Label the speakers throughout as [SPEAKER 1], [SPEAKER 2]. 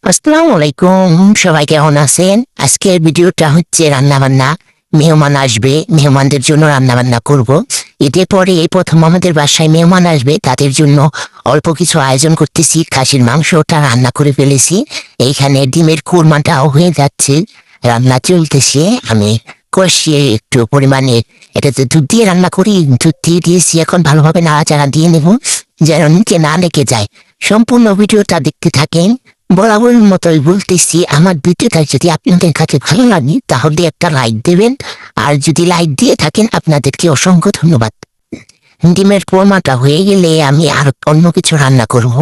[SPEAKER 1] আসসালামু আলাইকুম, সবাই কেমন আছেন? আজকের ভিডিওটা হচ্ছে রান্না বান্না। মেহমান আসবে, মেহমানদের জন্য রান্না বান্না করব। ঈদের পরে এই প্রথম আমাদের বাসায় মেহমান আসবে, তাদের জন্য অল্প কিছু আয়োজন করতেছি। খাসির মাংসটা রান্না করে ফেলেছি, এইখানে ডিমের কোরমাটাও হয়ে যাচ্ছে, রান্না চলতেছে। আমি কষিয়ে একটু পরিমাণে এটাতে দুধ দিয়ে রান্না করি, দুধ দিয়ে দিয়েছি। এখন ভালোভাবে নাড়াচাড়া দিয়ে নেব যেন নিচে না লেগে যায়। সম্পূর্ণ ভিডিওটা দেখতে থাকেন। বরাবর মতোই বলতেছি, আমার ভিডিওটা যদি আপনাদের কাছে ভালো লাগে তাহলে একটা লাইক দেবেন, আর যদি লাইক দিয়ে থাকেন আপনাদেরকে অসংখ্য ধন্যবাদ। ডিমের কোরমাটা হয়ে গেলে আমি আর অন্য কিছু রান্না করব।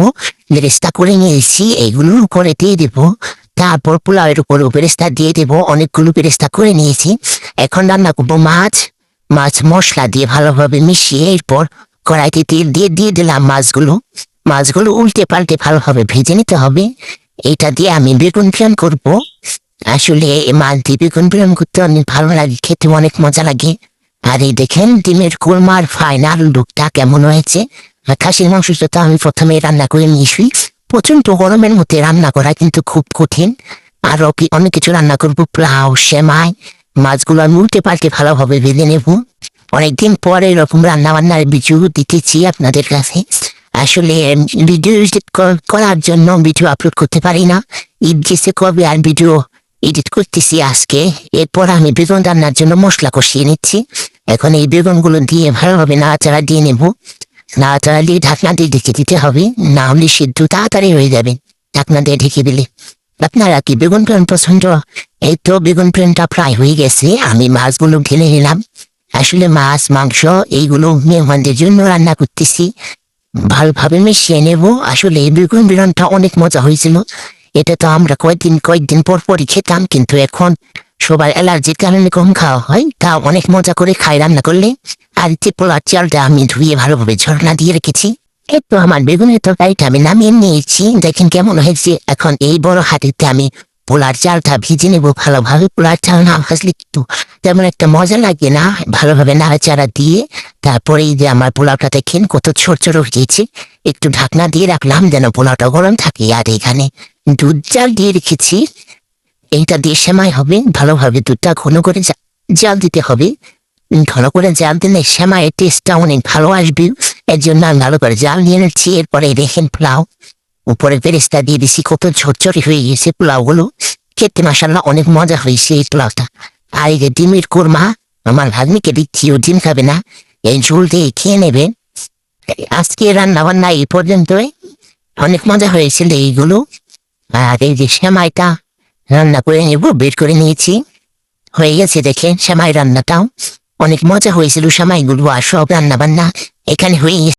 [SPEAKER 1] বেরেস্তা করে নিয়েছি, এইগুলোর উপরে দিয়ে দেবো। তারপর পোলাওয়ের উপরে বেরেস্তা দিয়ে দেবো। অনেকগুলো বেরেস্তা করে নিয়েছি। এখন রান্না করবো মাছ। মাছ মশলা দিয়ে ভালোভাবে মিশিয়ে এরপর কড়াইতে তেল দিয়ে দিয়ে দিলাম মাছগুলো। মাছগুলো উল্টে পাল্টে ভালোভাবে ভেজে নিতে হবে। এটা দিয়ে আমি বেগুন ফ্রাই করব। আসলে এই মাছ দিয়ে বেগুন ফ্রাই করতে অনেক ভালো লাগে, খেতে অনেক মজা লাগে। আর এই দেখেন ডিমের কোরমার ফাইনাল লুকটা কেমন হয়েছে। আর খাসির মাংসটা তো আমি প্রথমে রান্না করে নিয়েছি। প্রচন্ড গরমের মধ্যে রান্না করা কিন্তু খুব কঠিন। আরো অনেক কিছু রান্না করবো, পোলাও, সেমাই। মাছগুলো আমি উল্টে পাল্টে ভালোভাবে ভেজে নেব। অনেকদিন পরে এরকম রান্না বান্নার ভিডিও দিতেছি আপনাদের কাছে। আসলে ভিডিও এডিট করার জন্য ভিডিও আপলোড করতে পারি না। ঈদ গেছে কবে, আর ভিডিও এডিট করতেছি আজকে। এরপর আমি বেগুন রান্নার জন্য মশলা কষিয়ে নিচ্ছি। এখন এই বেগুনগুলো দিয়ে ভালোভাবে নাড়াচাড়া দিয়ে নেব। নাড়াচাড়া দিয়ে ঢাকনা দিয়ে ঢেকে দিতে হবে, না হলে সিদ্ধ তাড়াতাড়ি হয়ে যাবে ঢাকনা দিয়ে ঢেকে দিলে। আপনারা কি বেগুন প্রেম পছন্দ? এই তো বেগুন প্রেমটা প্রায় হয়ে গেছে, আমি মাছগুলো ঢেলে নিলাম। আসলে মাছ মাংস এইগুলো মেহমানদের জন্য রান্না করতেছি, ভালোভাবে মিশিয়ে নেব। আসলে এই বেগুন বিরানটা অনেক মজা হয়েছিল। এটা তো আমরা কয়েকদিন পর পরই খেতাম, কিন্তু এখন সবার অ্যালার্জির কারণে কম খাওয়া হয়, তা অনেক মজা করে খাই রান্না করলে। আর পোলার চালটা আমি ধুয়ে ভালোভাবে ঝর্ণা দিয়ে রেখেছি। এই তো আমার বেগুনের তরকারিটা আমি নামিয়ে নিয়েছি, দেখেন কেমন হয়েছে। এখন এই বড় হাঁড়িতে আমি পোলার চালটা ভিজে নেবো ভালোভাবে। পোলার চাল না ভাজলে কিন্তু তেমন একটা মজা লাগে না। ভালোভাবে নাড়াচাড়া দিয়ে তারপরে এই যে আমার পোলাওটা দেখেন কত ছোট ছোট হয়েছে। একটু ঢাকনা দিয়ে রাখলাম যেন পোলাওটা গরম থাকে। আর এখানে দুধ জাল দিয়ে রেখেছি, এইটা দিয়ে সেমাই হবে। ভালোভাবে দুধটা ঘন করে জাল দিতে হবে। ঘন করে জাল দিলে সেমাইয়ের টেস্টটা অনেক ভালো আসবে। এর জন্য আমি ভালো করে জাল নিয়ে নিচ্ছি। এরপরে দেখেন পোলাও, উপরে বেরেস্তা দিয়ে দিছি, কত ঝরঝরে হয়ে গেছে পোলাওগুলো। খেতে মাশাআল্লাহ অনেক মজা হয়েছে এই পোলাওটা। আর এই যে ডিমের কোরমা, আমার ভাগ্নিকে দিচ্ছি, ও ডিম খাবে না, এই ঝোল দিয়ে খেয়ে নেবে। আজকে রান্না বান্না এই পর্যন্তই, অনেক মজা হয়েছিল এইগুলো। আর এই যে সেমাইটা রান্না করে নেব, বের করে নিয়েছি, হয়ে গেছে দেখেন সেমাই রান্নাটাও অনেক মজা হয়েছিল। সেমাইগুলো আর সব রান্না বান্না এখানে হয়ে গেছে।